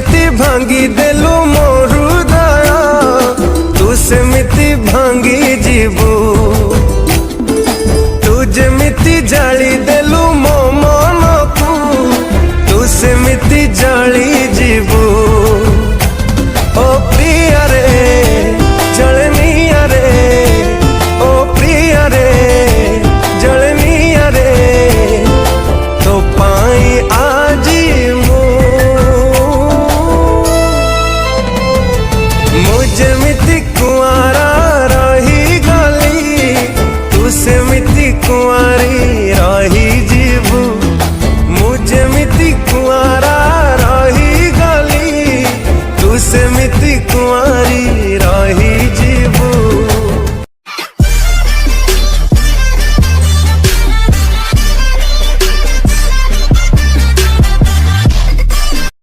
ଯେମିତି ଭାଙ୍ଗି ଦେଲୁ ମୋ ହୃଦୟ, ତୁ ସେମିତି ଭାଙ୍ଗି ଯିବୁ। ତୁ ଯେମିତି ଜାଳି ଦେଲୁ ମୋ ମନକୁ, ତୁ ସେମିତି ଜାଳି ଯିବୁ। ଓ ପ୍ରିୟରେ ଜଳେ ନିଆରେ, ଓ ପ୍ରିୟରେ ଜଳେ ନିଆରେ, ତୋ ପାଇଁ ଆଜି ମୁଁ ଯେମିତି କୁଆଁରା ରହିଗଲି, ତୁ ସେମିତି କୁଆଁରୀ ରହିଯିବୁ। ମୁଁ ଯେମିତି କୁଆଁରା ରହିଗଲି, ତୁ ସେମିତି